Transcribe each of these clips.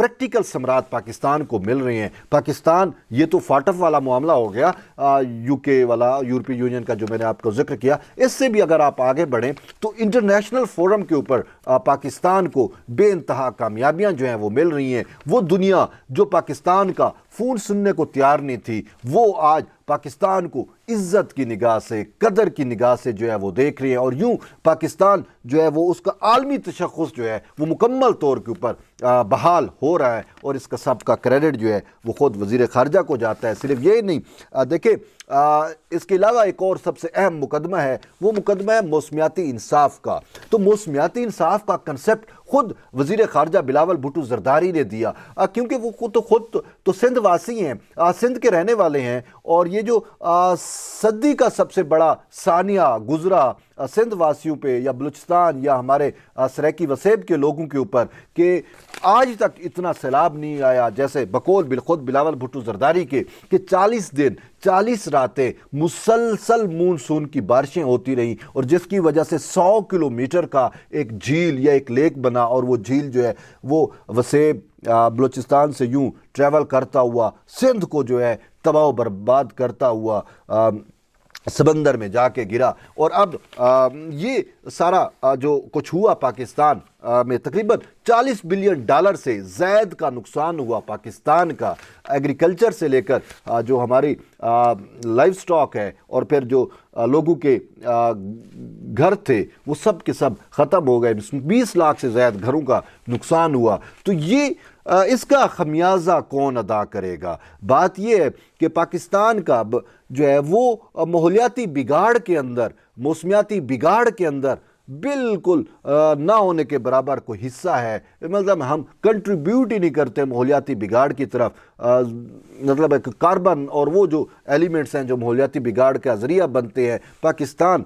Practical ثمرات پاکستان کو مل رہے ہیں. پاکستان یہ تو فاٹف والا معاملہ ہو گیا, یو کے والا, یورپی یونین کا جو میں نے آپ کو ذکر کیا. اس سے بھی اگر آپ آگے بڑھیں تو انٹرنیشنل فورم کے اوپر پاکستان کو بے انتہا کامیابیاں جو ہیں وہ مل رہی ہیں. وہ دنیا جو پاکستان کا فون سننے کو تیار نہیں تھی, وہ آج پاکستان کو عزت کی نگاہ سے, قدر کی نگاہ سے جو ہے وہ دیکھ رہے ہیں. اور یوں پاکستان جو ہے وہ اس کا عالمی تشخص جو ہے وہ مکمل طور کے اوپر بحال ہو رہا ہے, اور اس کا سب کا کریڈٹ جو ہے وہ خود وزیر خارجہ کو جاتا ہے. صرف یہ نہیں, دیکھیں اس کے علاوہ ایک اور سب سے اہم مقدمہ ہے, وہ مقدمہ ہے موسمیاتی انصاف کا. تو موسمیاتی انصاف کا کنسپٹ خود وزیر خارجہ بلاول بھٹو زرداری نے دیا, کیونکہ وہ خود تو سندھ واسی ہیں, سندھ کے رہنے والے ہیں. اور یہ جو صدی کا سب سے بڑا ثانیہ گزرا سندھ واسیوں پہ یا بلوچستان یا ہمارے سریکی وسیب کے لوگوں کے اوپر, کہ آج تک اتنا سیلاب نہیں آیا جیسے بقول بالخود بلاول بھٹو زرداری کے, کہ 40 دن 40 راتیں مسلسل مونسون کی بارشیں ہوتی رہیں, اور جس کی وجہ سے 100 کلومیٹر کا ایک جھیل یا ایک لیک بنا, اور وہ جھیل جو ہے وہ وسیب بلوچستان سے یوں ٹریول کرتا ہوا سندھ کو جو ہے تباہ و برباد کرتا ہوا سمندر میں جا کے گرا. اور اب یہ سارا جو کچھ ہوا پاکستان میں, تقریباً $40 بلین سے زائد کا نقصان ہوا پاکستان کا. ایگریکلچر سے لے کر جو ہماری لائف سٹاک ہے, اور پھر جو لوگوں کے گھر تھے, وہ سب کے سب ختم ہو گئے. 20 لاکھ سے زائد گھروں کا نقصان ہوا. تو یہ اس کا خمیازہ کون ادا کرے گا؟ بات یہ ہے کہ پاکستان کا جو ہے وہ ماحولیاتی بگاڑ کے اندر, موسمیاتی بگاڑ کے اندر بالکل نہ ہونے کے برابر کوئی حصہ ہے. مطلب ہم کنٹریبیوٹ ہی نہیں کرتے ماحولیاتی بگاڑ کی طرف. مطلب کاربن اور وہ جو ایلیمنٹس ہیں جو ماحولیاتی بگاڑ کا ذریعہ بنتے ہیں, پاکستان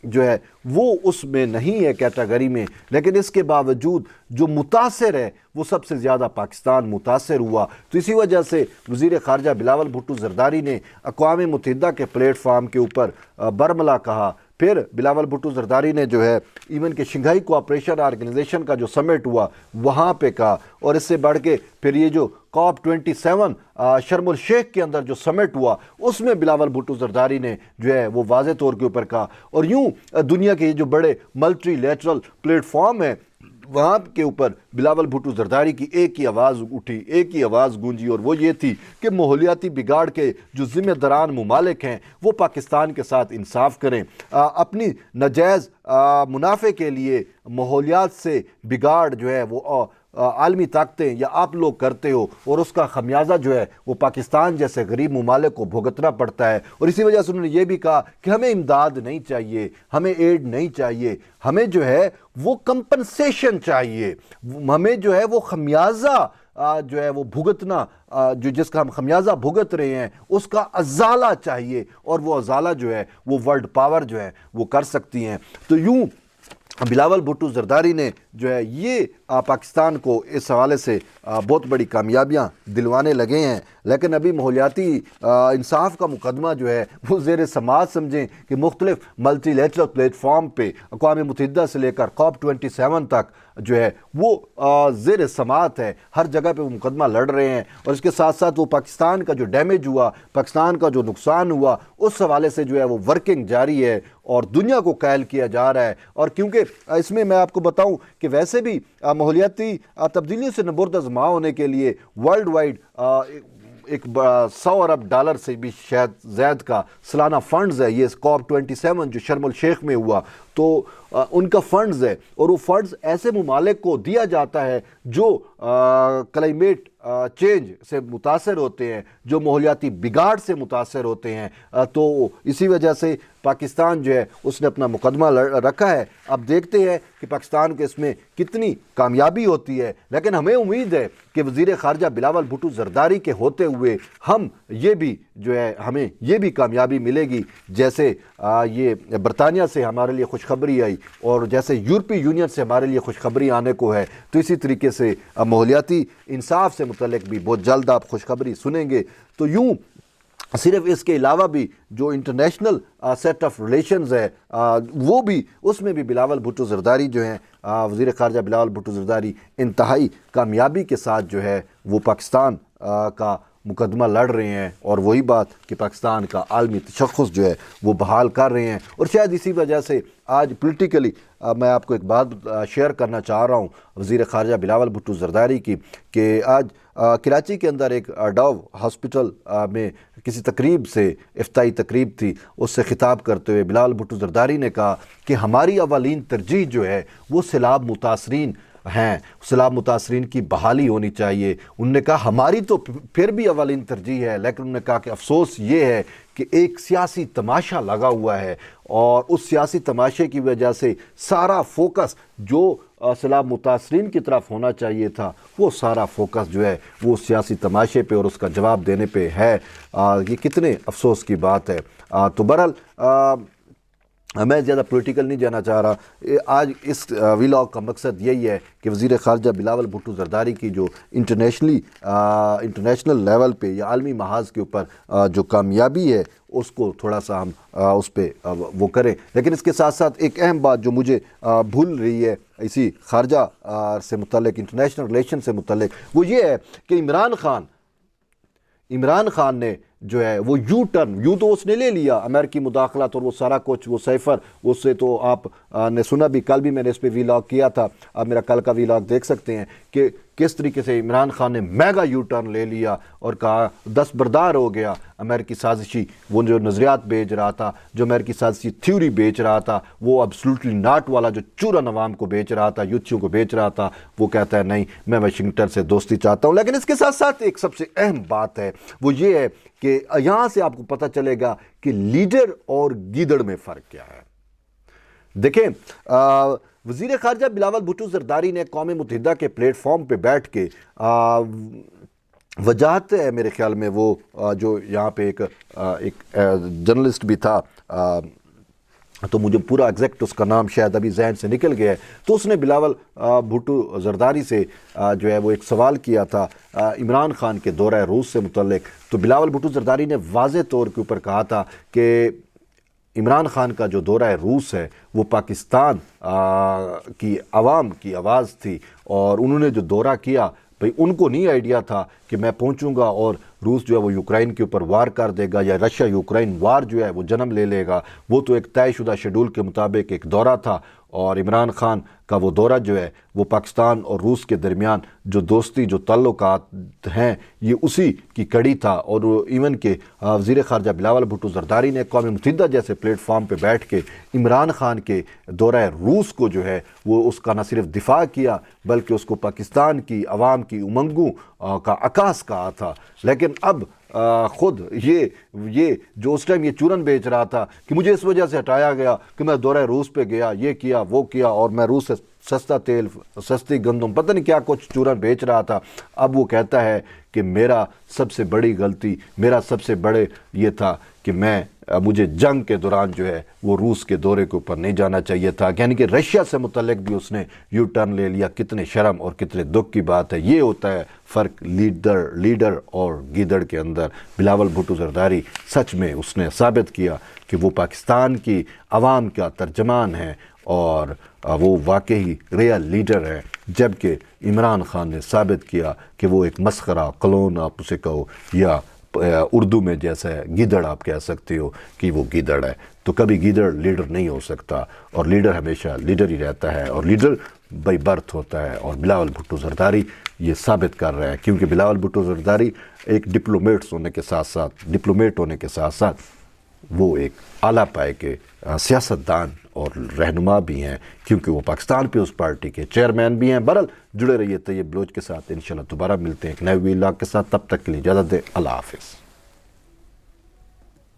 جو ہے وہ اس میں نہیں ہے کیٹیگری میں. لیکن اس کے باوجود جو متاثر ہے وہ سب سے زیادہ پاکستان متاثر ہوا. تو اسی وجہ سے وزیر خارجہ بلاول بھٹو زرداری نے اقوام متحدہ کے پلیٹ فارم کے اوپر برملا کہا. پھر بلاول بھٹو زرداری نے جو ہے ایون کہ شنگھائی کوآپریشن آرگنائزیشن کا جو سمٹ ہوا وہاں پہ کہا. اور اس سے بڑھ کے پھر یہ جو COP27 شرم الشیخ کے اندر جو سمٹ ہوا, اس میں بلاول بھٹو زرداری نے جو ہے وہ واضح طور کے اوپر کہا. اور یوں دنیا کے یہ جو بڑے ملٹی لیٹرل پلیٹ فارم ہیں, وہاں کے اوپر بلاول بھٹو زرداری کی ایک ہی آواز اٹھی, ایک ہی آواز گونجی, اور وہ یہ تھی کہ ماحولیاتی بگاڑ کے جو ذمہ داران ممالک ہیں وہ پاکستان کے ساتھ انصاف کریں. اپنی ناجائز منافع کے لیے ماحولیات سے بگاڑ جو ہے وہ عالمی طاقتیں یا آپ لوگ کرتے ہو, اور اس کا خمیازہ جو ہے وہ پاکستان جیسے غریب ممالک کو بھگتنا پڑتا ہے. اور اسی وجہ سے انہوں نے یہ بھی کہا کہ ہمیں امداد نہیں چاہیے, ہمیں ایڈ نہیں چاہیے, ہمیں جو ہے وہ کمپنسیشن چاہیے, ہمیں جو ہے وہ خمیازہ جو ہے وہ بھگتنا, جو جس کا ہم خمیازہ بھگت رہے ہیں اس کا ازالہ چاہیے, اور وہ ازالہ جو ہے وہ ورلڈ پاور جو ہے وہ کر سکتی ہیں. تو یوں بلاول بھٹو زرداری نے جو ہے یہ پاکستان کو اس حوالے سے بہت بڑی کامیابیاں دلوانے لگے ہیں. لیکن ابھی ماحولیاتی انصاف کا مقدمہ جو ہے وہ زیر سماعت سمجھیں کہ مختلف ملٹی لیٹرل پلیٹ فارم پہ اقوام متحدہ سے لے کر COP27 تک جو ہے وہ زیر سماعت ہے. ہر جگہ پہ وہ مقدمہ لڑ رہے ہیں, اور اس کے ساتھ ساتھ وہ پاکستان کا جو ڈیمیج ہوا, پاکستان کا جو نقصان ہوا, اس حوالے سے جو ہے وہ ورکنگ جاری ہے اور دنیا کو قائل کیا جا رہا ہے. اور کیونکہ اس میں میں آپ کو بتاؤں کہ ویسے بھی ماحولیاتی تبدیلیوں سے نبرد آزما ہونے کے لیے ورلڈ وائڈ ایک $100 ارب سے بھی شاید زائد کا سالانہ فنڈز ہے. یہ COP27 جو شرم الشیخ میں ہوا تو ان کا فنڈز ہے, اور وہ فنڈز ایسے ممالک کو دیا جاتا ہے جو کلائمیٹ چینج سے متاثر ہوتے ہیں, جو ماحولیاتی بگاڑ سے متاثر ہوتے ہیں. تو اسی وجہ سے پاکستان جو ہے اس نے اپنا مقدمہ رکھا ہے. اب دیکھتے ہیں کہ پاکستان کو اس میں کتنی کامیابی ہوتی ہے. لیکن ہمیں امید ہے کہ وزیر خارجہ بلاول بھٹو زرداری کے ہوتے ہوئے ہم یہ بھی جو ہے ہمیں یہ بھی کامیابی ملے گی, جیسے یہ برطانیہ سے ہمارے لیے خوشخبری آئی, اور جیسے یورپی یونین سے ہمارے لیے خوشخبری آنے کو ہے. تو اسی طریقے سے ماحولیاتی انصاف سے متعلق بھی بہت جلد آپ خوشخبری سنیں گے. تو یوں صرف اس کے علاوہ بھی جو انٹرنیشنل سیٹ آف ریلیشنز ہے وہ بھی، اس میں بھی بلاول بھٹو زرداری جو ہیں وزیر خارجہ بلاول بھٹو زرداری انتہائی کامیابی کے ساتھ جو ہے وہ پاکستان کا مقدمہ لڑ رہے ہیں، اور وہی بات کہ پاکستان کا عالمی تشخص جو ہے وہ بحال کر رہے ہیں۔ اور شاید اسی وجہ سے آج پولیٹیکلی میں آپ کو ایک بات شیئر کرنا چاہ رہا ہوں وزیر خارجہ بلاول بھٹو زرداری کی، کہ آج کراچی کے اندر ایک ڈاو ہاسپٹل میں کسی تقریب سے، افتتاحی تقریب تھی، اس سے خطاب کرتے ہوئے بلاول بھٹو زرداری نے کہا کہ ہماری اولین ترجیح جو ہے وہ سیلاب متاثرین ہیں، سیلاب متاثرین کی بحالی ہونی چاہیے۔ انہوں نے کہا ہماری تو پھر بھی اولین ترجیح ہے، لیکن انہوں نے کہا کہ افسوس یہ ہے کہ ایک سیاسی تماشا لگا ہوا ہے، اور اس سیاسی تماشے کی وجہ سے سارا فوکس جو سیلاب متاثرین کی طرف ہونا چاہیے تھا، وہ سارا فوکس جو ہے وہ سیاسی تماشے پہ اور اس کا جواب دینے پہ ہے۔ یہ کتنے افسوس کی بات ہے۔ تو بہرحال میں زیادہ پولیٹیکل نہیں جانا چاہ رہا۔ آج اس ویلاگ کا مقصد یہی ہے کہ وزیر خارجہ بلاول بھٹو زرداری کی جو انٹرنیشنل لیول پہ یا عالمی محاذ کے اوپر جو کامیابی ہے اس کو تھوڑا سا ہم اس پہ وہ کریں، لیکن اس کے ساتھ ساتھ ایک اہم بات جو مجھے بھول رہی ہے اسی خارجہ سے متعلق، انٹرنیشنل ریلیشن سے متعلق، وہ یہ ہے کہ عمران خان نے جو ہے وہ یو تو اس نے لے لیا، امریکی مداخلت اور وہ سارا کچھ، وہ سیفر، اس سے تو آپ نے سنا بھی، کل بھی میں نے اس پہ ویلاگ کیا تھا، آپ میرا کل کا ویلاگ دیکھ سکتے ہیں کہ کس طریقے سے عمران خان نے میگا یو ٹرن لے لیا اور کہا دستبردار ہو گیا امریکی سازشی، وہ جو نظریات بیچ رہا تھا، جو امریکی سازشی تھیوری بیچ رہا تھا، وہ ابسولوٹلی ناٹ والا جو چورن عوام کو بیچ رہا تھا، یوتھیوں کو بیچ رہا تھا، وہ کہتا ہے نہیں میں واشنگٹن سے دوستی چاہتا ہوں۔ لیکن اس کے ساتھ ساتھ ایک سب سے اہم بات ہے وہ یہ ہے کہ یہاں سے آپ کو پتہ چلے گا کہ لیڈر اور گیدڑ میں فرق کیا ہے۔ دیکھیں وزیر خارجہ بلاول بھٹو زرداری نے قوم متحدہ کے پلیٹ فارم پہ بیٹھ کے وجاہت ہے، میرے خیال میں وہ جو یہاں پہ ایک جرنلسٹ بھی تھا، تو مجھے پورا ایگزیکٹ اس کا نام شاید ابھی ذہن سے نکل گیا ہے، تو اس نے بلاول بھٹو زرداری سے جو ہے وہ ایک سوال کیا تھا عمران خان کے دورہ روس سے متعلق۔ تو بلاول بھٹو زرداری نے واضح طور کے اوپر کہا تھا کہ عمران خان کا جو دورہ روس ہے وہ پاکستان کی عوام کی آواز تھی، اور انہوں نے جو دورہ کیا بھئی ان کو نہیں آئیڈیا تھا کہ میں پہنچوں گا اور روس جو ہے وہ یوکرائن کے اوپر وار کر دے گا یا رشیا یوکرائن وار جو ہے وہ جنم لے لے گا۔ وہ تو ایک طے شدہ شیڈول کے مطابق ایک دورہ تھا، اور عمران خان کا وہ دورہ جو ہے وہ پاکستان اور روس کے درمیان جو دوستی جو تعلقات ہیں یہ اسی کی کڑی تھا۔ اور ایون کہ وزیر خارجہ بلاول بھٹو زرداری نے قوم متحدہ جیسے پلیٹ فارم پہ بیٹھ کے عمران خان کے دورہ روس کو جو ہے وہ اس کا نہ صرف دفاع کیا بلکہ اس کو پاکستان کی عوام کی امنگوں کا عکاس کہا تھا۔ لیکن اب خود یہ جو اس ٹائم یہ چورن بیچ رہا تھا کہ مجھے اس وجہ سے ہٹایا گیا کہ میں دورہ روس پہ گیا، یہ کیا وہ کیا، اور میں روس سے سستا تیل، سستی گندم، پتہ نہیں کیا کچھ چورن بیچ رہا تھا، اب وہ کہتا ہے کہ میرا سب سے بڑی غلطی، میرا سب سے بڑے یہ تھا کہ مجھے جنگ کے دوران جو ہے وہ روس کے دورے کے اوپر نہیں جانا چاہیے تھا، یعنی کہ رشیا سے متعلق بھی اس نے یو ٹرن لے لیا۔ کتنے شرم اور کتنے دکھ کی بات ہے۔ یہ ہوتا ہے فرق لیڈر اور گیدڑ کے اندر۔ بلاول بھٹو زرداری سچ میں اس نے ثابت کیا کہ وہ پاکستان کی عوام کا ترجمان ہے اور وہ واقعی ریئل لیڈر ہے، جبکہ عمران خان نے ثابت کیا کہ وہ ایک مسخرہ کلون آپ اسے کہو یا اردو میں جیسا ہے گیدڑ آپ کہہ سکتے ہو کہ وہ گیدڑ ہے۔ تو کبھی گیدڑ لیڈر نہیں ہو سکتا، اور لیڈر ہمیشہ لیڈر ہی رہتا ہے، اور لیڈر بائی برتھ ہوتا ہے۔ اور بلاول بھٹو زرداری یہ ثابت کر رہا ہے، کیونکہ بلاول بھٹو زرداری ایک ڈپلومیٹ ہونے کے ساتھ ساتھ وہ ایک اعلیٰ پائے کے سیاستدان اور رہنما بھی ہیں، کیونکہ وہ پاکستان پیپلز پارٹی کے چیئرمین بھی ہیں۔ بہرحال جڑے رہیے طیب بلوچ کے ساتھ، انشاءاللہ دوبارہ ملتے ہیں ایک نئے ویلاگ کے ساتھ، تب تک کے لیے اجازت دیں، اللہ حافظ۔